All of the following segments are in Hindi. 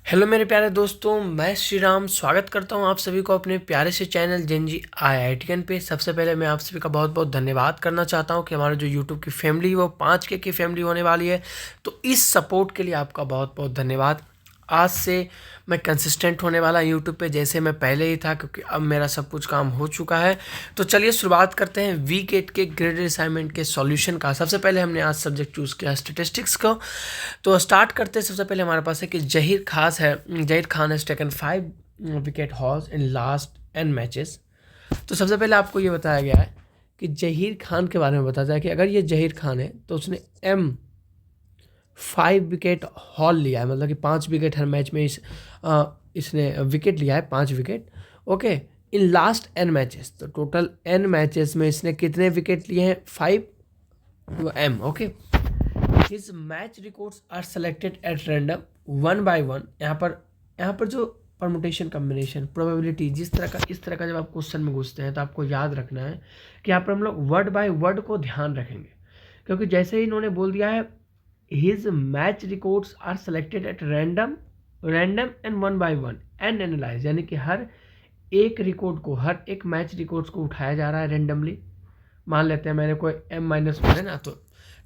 हेलो मेरे प्यारे दोस्तों, मैं श्री राम स्वागत करता हूं आप सभी को अपने प्यारे से चैनल जेनजी IITN पे। सबसे पहले मैं आप सभी का बहुत बहुत धन्यवाद करना चाहता हूं कि हमारा जो यूट्यूब की फैमिली है वो 5K की फैमिली होने वाली है। तो इस सपोर्ट के लिए आपका बहुत बहुत धन्यवाद। आज से मैं कंसिस्टेंट होने वाला यूट्यूब पे जैसे मैं पहले ही था, क्योंकि अब मेरा सब कुछ काम हो चुका है। तो चलिए शुरुआत करते हैं वीक 8 के ग्रेड असाइनमेंट के सॉल्यूशन का। सबसे पहले हमने आज सब्जेक्ट चूज़ किया स्टैटिस्टिक्स को। तो स्टार्ट करते हैं। सबसे पहले हमारे पास है कि Zaheer Khan has taken 5 wicket hauls in last n matches. तो सबसे पहले आपको ये बताया गया है कि जहीर खान के बारे में बताया जाए कि अगर ये जहीर खान है तो उसने 5 विकेट हॉल लिया है, मतलब कि 5 विकेट हर मैच में इसने विकेट लिया है, 5 wicket. Okay, in last n matches, तो टोटल एन मैचेस में इसने कितने विकेट लिए हैं? 5 okay. His match records are selected at random 1 by 1। यहाँ पर जो परमुटेशन कम्बिनेशन प्रोबेबिलिटी इस तरह का जब आप क्वेश्चन में घुसते हैं तो आपको याद रखना है कि यहाँ पर हम लोग वर्ड बाय वर्ड को ध्यान रखेंगे, क्योंकि जैसे ही इन्होंने बोल दिया है his match records are selected at random and 1 by 1 and analyse, यानी कि हर एक मैच रिकॉर्ड्स को उठाया जा रहा है रेंडमली। मान लेते हैं मैंने कोई M-1 है ना, तो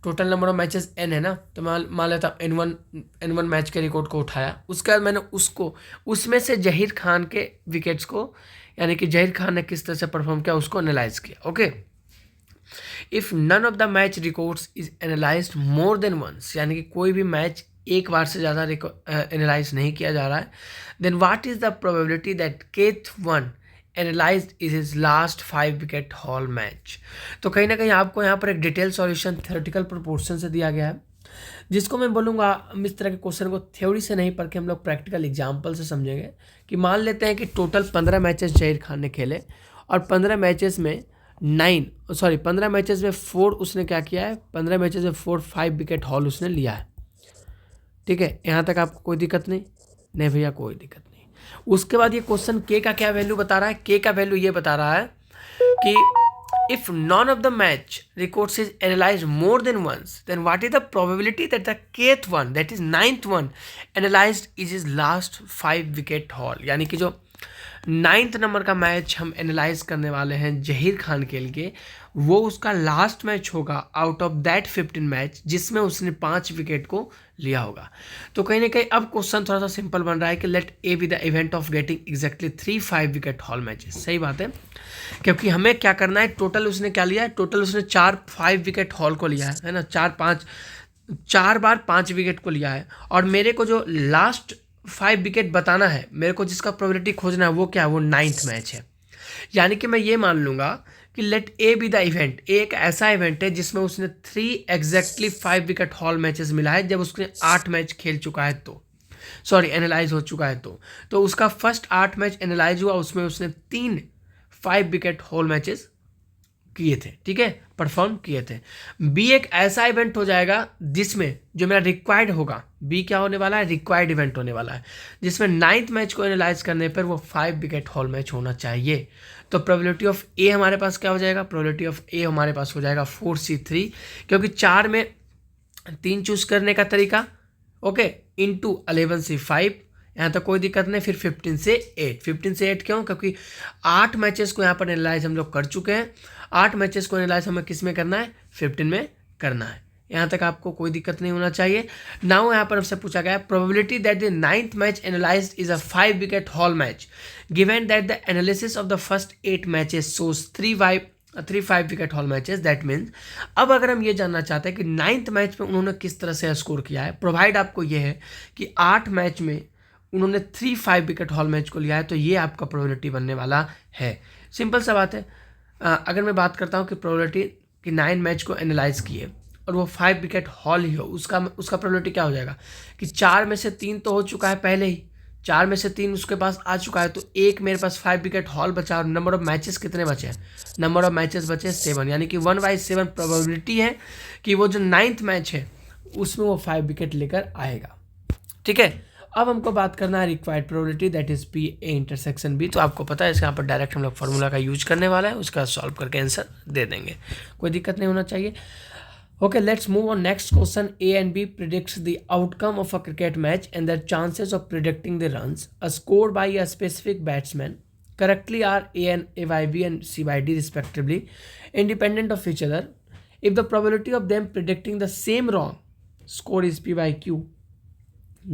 total number of matches n है ना, तो मान लेता हूँ N1 मैच के रिकॉर्ड को उठाया। उसके बाद मैंने उसमें से जहीर खान के विकेट्स को, यानी कि जहीर खान ने किस तरह से परफॉर्म किया उसको एनालाइज किया। Okay, if none of the match records is analysed more than once, यानी कि कोई भी मैच एक बार से ज़्यादा एनालाइज नहीं किया जा रहा है, then what is the probability that kth one analysed is his last 5 wicket haul match. तो कहीं ना कहीं आपको यहाँ पर एक डिटेल सॉल्यूशन थ्योरेटिकल प्रोपोर्शन से दिया गया है, जिसको मैं बोलूँगा हम इस तरह के क्वेश्चन को थ्योरी से नहीं पढ़ के हम लोग प्रैक्टिकल एग्जाम्पल से समझेंगे। कि मान लेते हैं कि टोटल 15 मैचेस जहीर खान ने खेले और 15 मैचेस में 4 उसने क्या किया है, 15 मैचेस में 5 विकेट हॉल उसने लिया है। ठीक है, यहाँ तक आपको कोई दिक्कत नहीं भैया, कोई दिक्कत नहीं। उसके बाद ये क्वेश्चन के का क्या वैल्यू बता रहा है? के का वैल्यू ये बता रहा है कि if none of the match records is analyse more than once, then what is the probability that the kth one, that is 9th one, analysed is is last 5 wicket haul. यानी कि जो 9th नंबर का मैच हम एनालाइज करने वाले हैं जहीर खान के लिए, वो उसका लास्ट मैच होगा आउट ऑफ दैट 15 मैच जिसमें उसने 5 विकेट को लिया होगा। तो कहीं ना कहीं अब क्वेश्चन थोड़ा सा सिंपल बन रहा है कि let A be the event of getting exactly 3 5 wicket haul matches. सही बात है, क्योंकि हमें क्या करना है, टोटल उसने क्या लिया है, टोटल उसने 5 विकेट हॉल को लिया है ना, 4 बार 5 विकेट को लिया है। और मेरे को जो लास्ट 5 विकेट बताना है, मेरे को जिसका प्रोबेबिलिटी खोजना है वो क्या है, वो 9th मैच है। यानी कि मैं ये मान लूँगा कि let A be the event, एक ऐसा इवेंट है जिसमें उसने 5 विकेट हॉल मैचेस मिला है, जब उसने 8 मैच खेल चुका है तो एनालाइज हो चुका है तो उसका फर्स्ट 8 मैच एनालाइज हुआ, उसमें उसने 5 विकेट हॉल मैचेस किए थे। ठीक है, परफॉर्म किए थे। बी एक ऐसा इवेंट हो जाएगा जिसमें जो मेरा रिक्वायर्ड होगा, बी क्या होने वाला है, रिक्वायर्ड इवेंट होने वाला है, जिसमें 9th मैच को एनालाइज करने पर वो 5 विकेट हॉल मैच होना चाहिए। तो प्रोबेबिलिटी ऑफ ए हमारे पास क्या हो जाएगा, प्रोबेबिलिटी ऑफ ए हमारे पास हो जाएगा 4C3, क्योंकि 4 में 3 चूज करने का तरीका, ओके, इंटू 11C5, यहाँ तक कोई दिक्कत नहीं। फिर 15 से 8 क्यों, क्योंकि 8 मैचेस को यहाँ पर एनालाइज हम लोग कर चुके हैं। 8 मैचेस को एनालाइज हमें किस में करना है, 15 में करना है। यहाँ तक आपको कोई दिक्कत नहीं होना चाहिए। नाउ यहाँ पर हमसे पूछा गया probability that the 9th match analysed is a 5 wicket haul match given that the analysis of the first 8 matches shows 3 5 wicket haul matches. That means अब अगर हम ये जानना चाहते हैं कि 9th मैच में उन्होंने किस तरह से स्कोर किया है, प्रोवाइड आपको ये है कि 8 मैच में उन्होंने 5 विकेट हॉल मैच को लिया है, तो ये आपका प्रोबेबिलिटी बनने वाला है। सिंपल सा बात है। अगर मैं बात करता हूँ कि प्रोबेबिलिटी कि 9 मैच को एनालाइज किए और वो 5 विकेट हॉल ही हो, उसका प्रोबेबिलिटी क्या हो जाएगा कि 4 में से 3 तो हो चुका है पहले ही, 4 में से 3 उसके पास आ चुका है, तो एक मेरे पास 5 विकेट हॉल बचा और नंबर ऑफ मैचेस कितने बचे हैं, नंबर ऑफ मैचेस बचे 7, यानी कि 1/7 प्रोबेबिलिटी है कि वो जो 9th मैच है उसमें वो 5 विकेट लेकर आएगा। ठीक है, अब हमको बात करना है required probability, that is P A intersection B. तो आपको पता है इसके यहाँ पर डायरेक्ट हम लोग फार्मूला का यूज करने वाला है, उसका सॉल्व करके आंसर दे देंगे, कोई दिक्कत नहीं होना चाहिए। Okay, let's move on. Next question. A and B predicts the outcome of a cricket match and their chances of predicting the runs scored by a specific batsman correctly are A by B and C by D respectively, independent of each other. If the probability of them predicting the same wrong score is P by Q,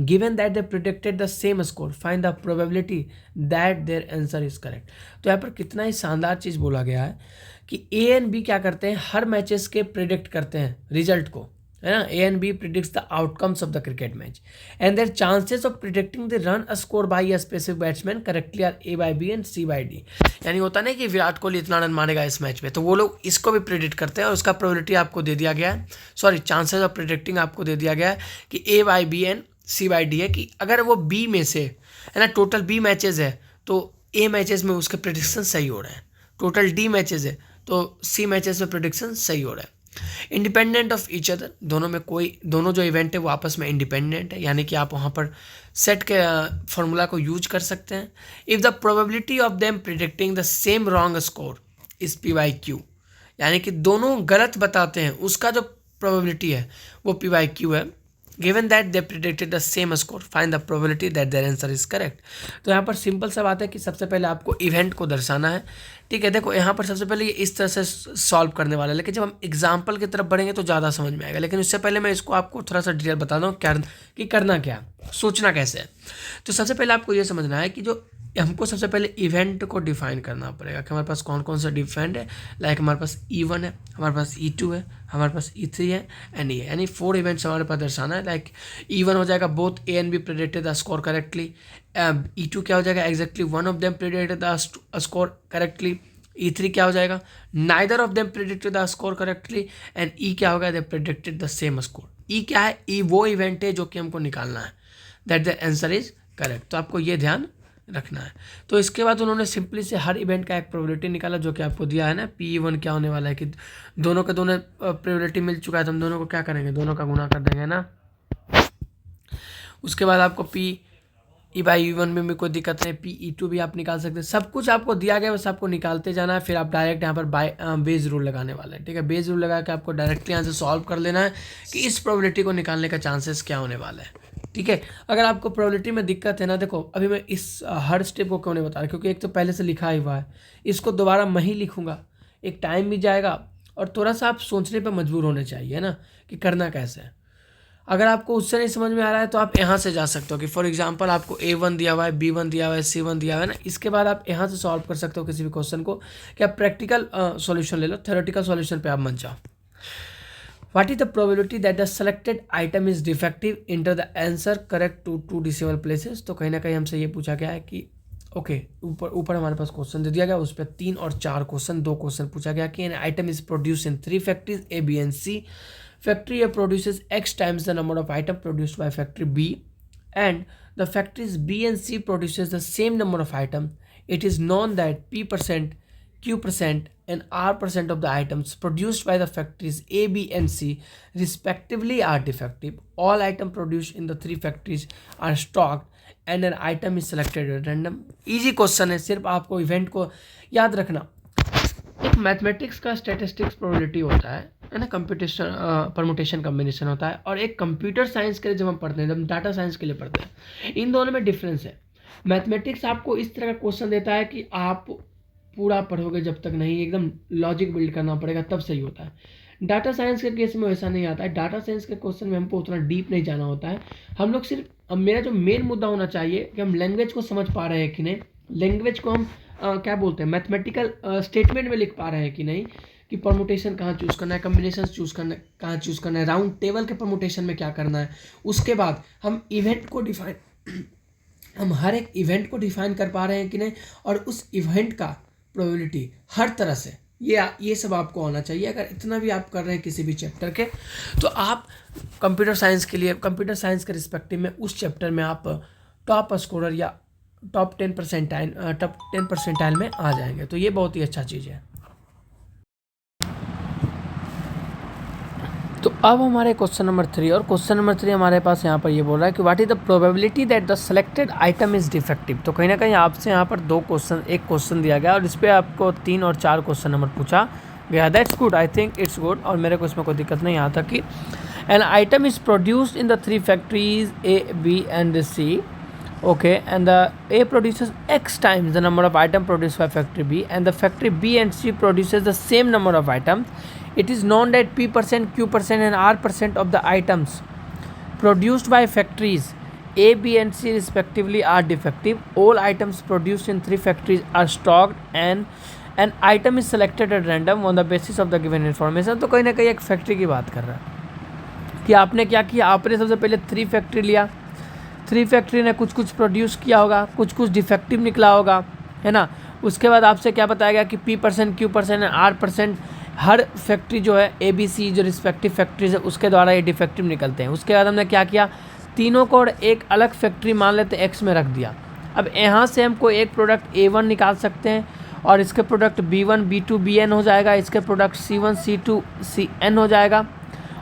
given that they predicted the same score, find the probability that their answer is correct. तो यहाँ पर कितना ही शानदार चीज़ बोला गया है कि ए एंड बी क्या करते हैं, हर मैचेस के प्रिडिक्ट करते हैं रिजल्ट को, है ना. A and B predicts the outcomes of the cricket match and their chances of predicting the run score by a specific batsman correctly are A by B and C by D. यानी होता नहीं कि विराट कोहली इतना रन मारेगा इस मैच में, तो वो लोग इसको भी प्रिडिक्ट करते हैं और उसका प्रोबेबिलिटी आपको दे दिया गया है, सॉरी चांसेस ऑफ प्रिडिक्टिंग आपको दे दिया गया है कि A by B and C by D है कि अगर वो बी में से, है ना, टोटल बी मैचेस है तो ए मैचेस में उसके प्रिडिक्शन सही हो रहे हैं, टोटल डी मैचेस है तो सी मैचेस में प्रिडिक्शन सही हो रहा है. इंडिपेंडेंट ऑफ ईच अदर, दोनों जो इवेंट है वो आपस में इंडिपेंडेंट है, यानी कि आप वहाँ पर सेट के फॉर्मूला को यूज कर सकते हैं. If the probability of them predicting the same wrong score is P by Q, यानी कि दोनों गलत बताते हैं उसका जो प्रोबेबिलिटी है वो पी बाई क्यू है. Given that they predicted the same score, find the probability that their answer is correct. तो यहाँ पर सिंपल सा बात है कि सबसे पहले आपको इवेंट को दर्शाना है. ठीक है, देखो यहाँ पर सबसे पहले ये इस तरह से सॉल्व करने वाला है, लेकिन जब हम एग्जाम्पल की तरफ बढ़ेंगे तो ज़्यादा समझ में आएगा. लेकिन उससे पहले मैं इसको आपको थोड़ा सा डिटेल बता दूँ क्या कि करना क्या, सोचना कैसे है. तो सबसे पहले आपको ये समझना है कि जो हमको सबसे पहले इवेंट को डिफाइन करना पड़ेगा कि हमारे पास कौन कौन सा डिफेंड है. लाइक हमारे पास E1 है, हमारे पास E2 है, हमारे पास E3 है एंड E है, यानी 4 इवेंट्स हमारे पास दर्शाना है. लाइक E1 हो जाएगा both A and B predicted the score correctly. E2 क्या हो जाएगा, exactly one of them predicted the score correctly. E3 क्या हो जाएगा, neither of them predicted the score correctly. And E क्या होगा, they predicted the same score. E क्या है, E वो इवेंट है जो कि हमको निकालना है, that the answer is correct. तो आपको ये ध्यान रखना है. तो इसके बाद उन्होंने सिंपली से हर इवेंट का एक प्रोबेबिलिटी निकाला जो कि आपको दिया है ना. P1 क्या होने वाला है कि दोनों का दोनों प्रोबेबिलिटी मिल चुका है, तो हम दोनों को क्या करेंगे, दोनों का गुना कर देंगे ना. उसके बाद आपको E बाई E1 में भी कोई दिक्कत नहीं, PE2 भी आप निकाल सकते हैं. सब कुछ आपको दिया गया, बस आपको निकालते जाना है. फिर आप डायरेक्ट यहाँ पर बेस रूल लगाने वाले हैं. ठीक है, बेस रूल लगा के आपको डायरेक्टली यहाँ से सॉल्व कर लेना है कि इस प्रोबेबिलिटी को निकालने का चांसेस क्या होने वाला है. ठीक है, अगर आपको प्रोबेबिलिटी में दिक्कत है ना, देखो अभी मैं इस हर स्टेप को क्यों नहीं बता रहा, क्योंकि एक तो पहले से लिखा ही हुआ है, इसको दोबारा मैं ही लिखूँगा, एक टाइम भी जाएगा और थोड़ा सा आप सोचने पर मजबूर होने चाहिए ना कि करना कैसे है. अगर आपको उससे नहीं समझ में आ रहा है तो आप यहाँ से जा सकते हो कि फॉर एग्जांपल आपको A1 दिया हुआ है, B1 दिया हुआ है, C1 दिया हुआ है ना. इसके बाद आप यहाँ से सॉल्व कर सकते हो किसी भी क्वेश्चन को कि आप प्रैक्टिकल सॉल्यूशन ले लो, थ्योरेटिकल सॉल्यूशन पे आप मत जाओ. What is the probability that the selected item is defective? Enter the answer correct to 2 decimal places. तो कहीं ना कहीं हमसे ये पूछा गया है कि ओके, ऊपर हमारे पास क्वेश्चन दे दिया गया, उस पर 3 और 4 क्वेश्चन, 2 क्वेश्चन पूछा गया कि an item is produced in 3 factories A, B and C. Factory A produces X times the number of items produced by factory B, and the factories B and C produces the same number of items. It is known that P%, Q% and R% of the items produced by the factories A, B and C respectively are defective. All items produced in the 3 factories are stocked and an item is selected at random. Easy question है, सिर्फ आपको इवेंट को याद रखना. एक मैथमेटिक्स का स्टैटिस्टिक्स प्रोबेबिलिटी होता है ना, कंप्यूटेशन परमुटेशन कम्बिनेशन होता है, और एक कंप्यूटर साइंस के लिए जब हम पढ़ते हैं, जब हम डाटा साइंस के लिए पढ़ते हैं, इन दोनों में डिफरेंस है. मैथमेटिक्स आपको इस तरह का क्वेश्चन देता है कि आप पूरा पढ़ोगे जब तक नहीं, एकदम लॉजिक बिल्ड करना पड़ेगा तब सही होता है. डाटा साइंस के केस में वैसा नहीं आता है. डाटा साइंस के क्वेश्चन में हमको उतना डीप नहीं जाना होता है. हम लोग सिर्फ, मेरा जो मेन मुद्दा होना चाहिए कि हम लैंग्वेज को समझ पा रहे हैं कि नहीं, लैंग्वेज को हम क्या बोलते हैं, मैथमेटिकल स्टेटमेंट में लिख पा रहे हैं कि नहीं, कि परमुटेशन कहाँ चूज़ करना है, कम्बिनेशन चूज़ करना कहाँ चूज़ करना है, राउंड टेबल के परमुटेशन में क्या करना है. उसके बाद हम इवेंट को हम हर एक इवेंट को डिफाइन कर पा रहे हैं कि नहीं, और उस इवेंट का प्रोबेबिलिटी हर तरह से, ये सब आपको आना चाहिए. अगर इतना भी आप कर रहे हैं किसी भी चैप्टर के, तो आप कंप्यूटर साइंस के लिए, कंप्यूटर साइंस के रिस्पेक्टिव में उस चैप्टर में आप टॉप स्कोरर या टॉप 10% में आ जाएंगे. तो ये बहुत ही अच्छा चीज़ है. तो अब हमारे क्वेश्चन नंबर 3, और क्वेश्चन नंबर 3 हमारे पास यहाँ पर ये बोल रहा है कि what is the probability that the selected item is defective. तो कहीं ना कहीं आपसे यहाँ पर 2 क्वेश्चन, एक क्वेश्चन दिया गया और इस पर आपको 3 और 4 क्वेश्चन नंबर पूछा गया, that's good, I think it's good, और मेरे को इसमें कोई दिक्कत नहीं आता कि an item is produced in the 3 factories A, B and C. Okay, and the A produces X times the number of items produced by factory B, and the factory B and C produces the same number of items. It is known that P%, Q% and R% of the items produced by factories A, B and C respectively are defective. All items produced in 3 factories are stocked and an item is selected at random on the basis of the given information. तो कहीं ना कहीं एक फैक्ट्री की बात कर रहा है कि आपने क्या किया, आपने सबसे पहले 3 फैक्ट्री लिया, 3 फैक्ट्री ने कुछ कुछ प्रोड्यूस किया होगा, कुछ कुछ डिफेक्टिव निकला होगा, है ना। उसके बाद आपसे क्या बताया गया कि P%, Q% and R% her factory जो है ABC जो रिस्पेक्टिव फैक्ट्रीज है उसके द्वारा ये डिफेक्टिव निकलते हैं। उसके बाद हमने क्या किया, तीनों को और एक अलग फैक्ट्री मान लेते X में रख दिया। अब यहाँ से हम कोई एक प्रोडक्ट A1 निकाल सकते हैं और इसके प्रोडक्ट B1, B2, Bn हो जाएगा, इसके प्रोडक्ट C1, C2, Cn हो जाएगा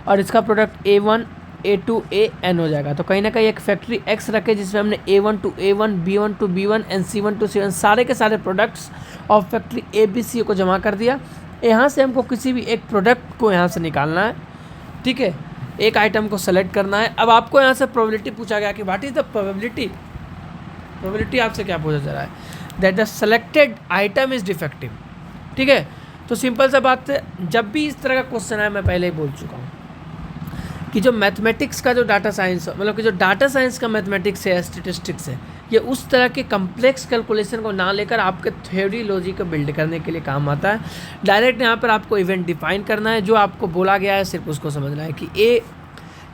और इसका प्रोडक्ट A1, A2, An हो जाएगा। तो कहीं ना कहीं एक फैक्ट्री X रखे जिसमें हमने A1 to A1, B1 to B1 and C1 to C1 सारे के सारे प्रोडक्ट्स ऑफ फैक्ट्री ABC को जमा कर दिया। यहाँ से हमको किसी भी एक प्रोडक्ट को यहाँ से निकालना है, ठीक है, एक आइटम को सेलेक्ट करना है। अब आपको यहाँ से प्रोबेबिलिटी पूछा गया कि what is the probability, probability आपसे क्या पूछा जा रहा है, that the selected item is defective, ठीक है। तो सिंपल सा बात है, जब भी इस तरह का क्वेश्चन है, मैं पहले ही बोल चुका हूँ कि जो मैथमेटिक्स का जो डाटा साइंस, मतलब कि जो डाटा साइंस का मैथमेटिक्स है, स्टैटिस्टिक्स है, ये उस तरह के कम्प्लेक्स कैलकुलेशन को ना लेकर आपके थ्योरी लॉजिक को बिल्ड करने के लिए काम आता है। डायरेक्ट यहाँ पर आपको इवेंट डिफाइन करना है, जो आपको बोला गया है सिर्फ उसको समझना है कि ए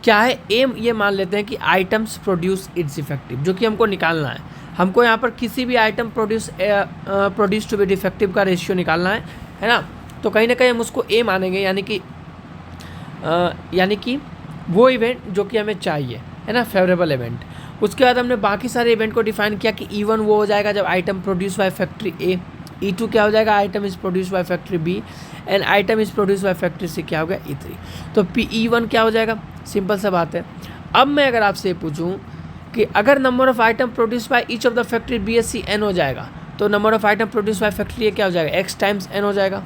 क्या है। एम ये मान लेते हैं कि आइटम्स प्रोड्यूस इट्स इफेक्टिव, जो कि हमको निकालना है। हमको यहाँ पर किसी भी item produce to be defective का रेशियो निकालना है ना। तो कहीं ना कहीं हम उसको ए मानेंगे, यानी कि वो इवेंट जो कि हमें चाहिए, है ना, फेवरेबल इवेंट। उसके बाद हमने बाकी सारे इवेंट को डिफाइन किया कि E1 वो हो जाएगा जब item produce by factory A, E2 क्या हो जाएगा, item is produce by factory B and item is produce by factory C क्या हो गया, E3। तो E1 क्या हो जाएगा, सिंपल सा बात है। अब मैं अगर आपसे पूछूँ कि अगर number of item produce by each of the factory B, C, N हो जाएगा, तो number of item produce by factory A क्या हो जाएगा, X टाइम्स N हो जाएगा।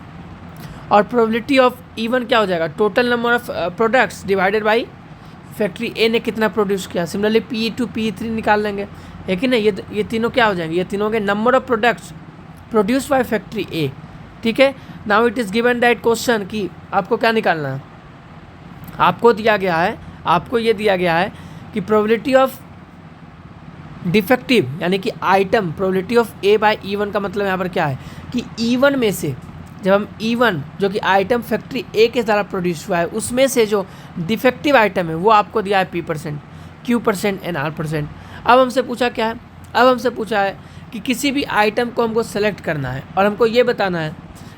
और प्रोबेबिलिटी ऑफ E1 क्या हो जाएगा, total number of products divided by factory A ने कितना प्रोड्यूस किया। सिमिलरली P2, P3 निकाल लेंगे, है कि नहीं। ये तीनों क्या हो जाएंगे, ये तीनों के number of products produce by factory A, ठीक है। Now it is given that question कि आपको क्या निकालना है, आपको दिया गया है, आपको ये दिया गया है कि प्रोबेबिलिटी ऑफ डिफेक्टिव यानी कि item, probability of A by E1 का मतलब यहाँ पर क्या है कि E1 में से जब हम E1 जो कि आइटम फैक्ट्री A के द्वारा प्रोड्यूस हुआ है, उसमें से जो डिफेक्टिव आइटम है वो आपको दिया है P%, Q% एंड R%। अब हमसे पूछा क्या है, अब हमसे पूछा है कि किसी भी आइटम को हमको सेलेक्ट करना है और हमको ये बताना है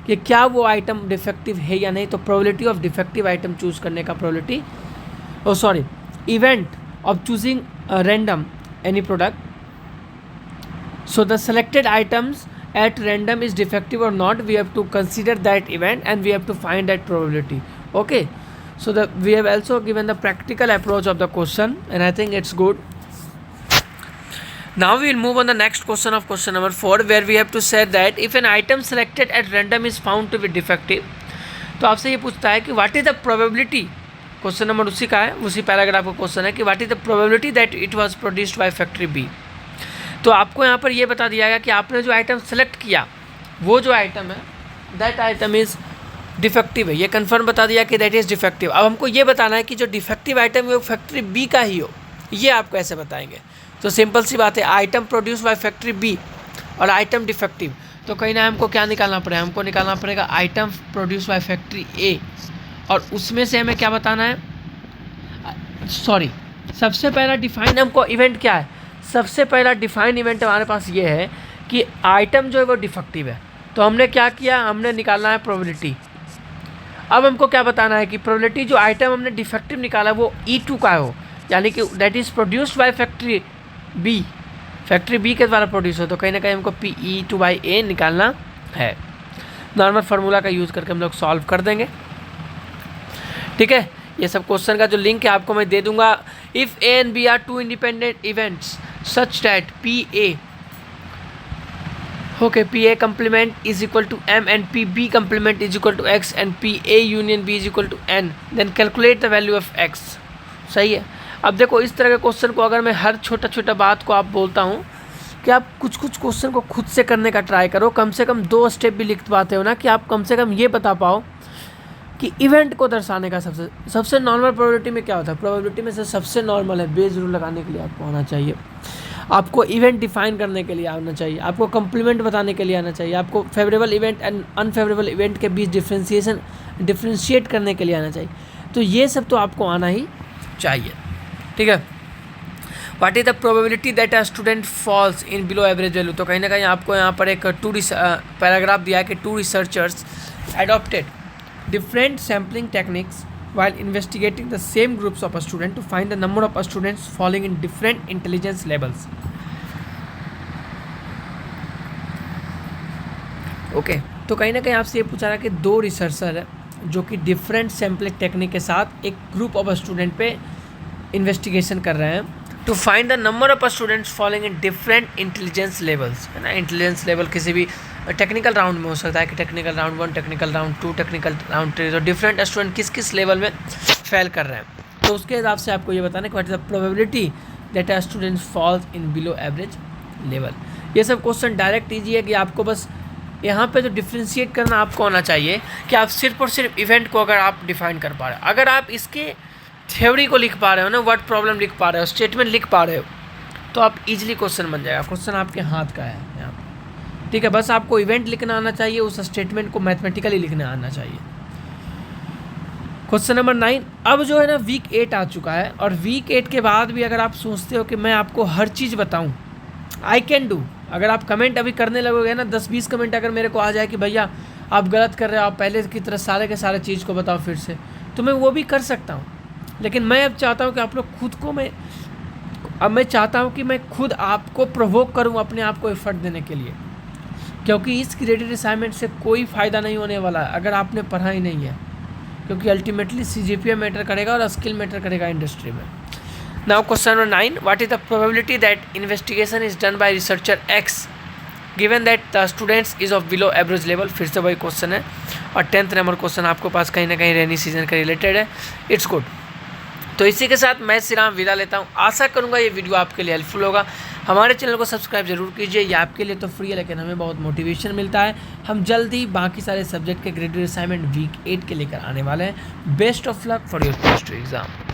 कि क्या वो आइटम डिफेक्टिव है या नहीं। तो probability of defective item choose करने का probability, event of choosing random any product, so the selected items at random is defective or not, we have to consider that event and we have to find that probability. Okay, so we have also given the practical approach of the question and I think it's good. Now we will move on the next question of question number 4, where we have to say that if an item selected at random is found to be defective, तो आपसे ये पूछता है कि what is the probability, question number उसी का है, उसी पैराग्राफ का क्वेश्चन है कि what is the probability that it was produced by factory B। तो आपको यहाँ पर ये बता दिया गया कि आपने जो आइटम सेलेक्ट किया वो जो आइटम है दैट आइटम इज़ डिफेक्टिव है, ये कंफर्म बता दिया कि दैट इज़ डिफेक्टिव। अब हमको ये बताना है कि जो डिफेक्टिव आइटम है वो फैक्ट्री बी का ही हो, ये आपको ऐसे बताएंगे। तो सिंपल सी बात है, item produce by factory B और आइटम डिफेक्टिव, तो कहीं ना हमको क्या निकालना पड़ेगा, हमको निकालना पड़ेगा आइटम प्रोड्यूस बाय फैक्ट्री ए और उसमें से हमें क्या बताना है, सबसे पहला डिफाइन हमको इवेंट क्या है, सबसे पहला डिफाइन इवेंट हमारे पास ये है कि आइटम जो है वो डिफेक्टिव है। तो हमने क्या किया, हमने निकालना है प्रोबेबिलिटी। अब हमको क्या बताना है कि प्रोबेबिलिटी जो आइटम हमने डिफेक्टिव निकाला वो E2 का हो, यानी कि that is produced by factory B, factory B के द्वारा प्रोड्यूस हो। तो कहीं ना कहीं हमको PE2 बाई ए निकालना है। नॉर्मल फार्मूला का यूज़ करके हम लोग सॉल्व कर देंगे, ठीक है। ये सब क्वेश्चन का जो लिंक है आपको मैं दे दूंगा। If A and B are two independent events such that PA Okay, PA complement is equal to M and PB complement is equal to X and PA union B is equal to N. Then calculate the value of X. सही है। अब देखो इस तरह के क्वेश्चन को अगर मैं हर छोटा छोटा बात को आप बोलता हूँ कि आप कुछ कुछ क्वेश्चन को खुद से करने का ट्राई करो, कम से कम 2 स्टेप भी लिख पाते हो ना, कि आप कम से कम ये बता पाओ कि इवेंट को दर्शाने का सबसे नॉर्मल प्रोबेबिलिटी में क्या होता है। प्रोबेबिलिटी में से सबसे नॉर्मल है बेस रूल लगाने के लिए आपको आना चाहिए, आपको इवेंट डिफाइन करने के लिए आना चाहिए, आपको कंप्लीमेंट बताने के लिए आना चाहिए, आपको favourable event and unfavourable event के बीच डिफ्रेंशिएट करने के लिए आना चाहिए। तो ये सब तो आपको आना ही चाहिए, ठीक है। What is the probability that a student falls in below average value. तो कहीं ना कहीं आपको यहाँ पर एक पैराग्राफ दिया है कि 2 researchers adopted different sampling techniques while investigating the same groups of a student to find the number of students falling in different intelligence levels. Okay तो कहीं ना कहीं आपसे ये पूछा रहा कि 2 रिसर्चर है जो कि डिफरेंट सैम्पलिंग टेक्निक के साथ एक ग्रुप ऑफ स्टूडेंट पे इन्वेस्टिगेशन कर रहे हैं to find the number of students following in different intelligence levels, है ना। इंटेलिजेंस लेवल किसी भी टेक्निकल राउंड में हो सकता है कि technical round 1, technical round 2, technical round 3, तो डिफरेंट स्टूडेंट किस किस लेवल में फेल कर रहे हैं। तो उसके हिसाब से आपको ये बताना कि what is the probability that a student falls in below average level. ये सब क्वेश्चन डायरेक्ट ईजी है कि आपको बस यहाँ पे जो डिफ्रेंशिएट करना आपको आना चाहिए कि आप सिर्फ और सिर्फ इवेंट को अगर आप डिफाइन कर पा रहे हो, अगर आप इसके थ्योरी को लिख पा रहे हो ना, वर्ड प्रॉब्लम लिख पा रहे हो, स्टेटमेंट लिख पा रहे हो, तो आप इजीली क्वेश्चन बन जाएगा। क्वेश्चन आपके हाथ का है यहाँ पर, ठीक है। बस आपको इवेंट लिखना आना चाहिए, उस स्टेटमेंट को मैथमेटिकली लिखना आना चाहिए। Question number 9। अब जो है ना वीक 8 आ चुका है और वीक 8 के बाद भी अगर आप सोचते हो कि मैं आपको हर चीज़ बताऊँ, आई कैन डू। अगर आप कमेंट अभी करने लगोगे ना, 10-20 कमेंट अगर मेरे को आ जाए कि भैया आप गलत कर रहे हो, आप पहले की तरह सारे के सारे चीज़ को बताओ फिर से, तो मैं वो भी कर सकता हूँ। लेकिन मैं अब चाहता हूँ कि आप लोग खुद को मैं चाहता हूँ कि मैं खुद आपको प्रोवोक करूँ अपने आप को एफर्ट देने के लिए, क्योंकि इस क्रिएटेड असाइनमेंट से कोई फ़ायदा नहीं होने वाला है अगर आपने पढ़ा ही नहीं है, क्योंकि अल्टीमेटली CGPA मैटर करेगा और स्किल मैटर करेगा इंडस्ट्री में। Now question number 9। What is the probability that investigation is done by researcher X given that the students is of below average level. फिर से वही क्वेश्चन है और 10th नंबर क्वेश्चन आपके पास कहीं ना कहीं रेनी सीजन का रिलेटेड है। It's good. तो इसी के साथ मैं श्रीराम विदा लेता हूँ। आशा करूँगा ये वीडियो आपके लिए हेल्पफुल होगा। हमारे चैनल को सब्सक्राइब जरूर कीजिए, ये आपके लिए तो फ्री है लेकिन हमें बहुत मोटिवेशन मिलता है। हम जल्दी बाकी सारे सब्जेक्ट के ग्रेजुएट असाइनमेंट वीक 8 के लेकर आने वाले हैं। Best of luck for your first exam.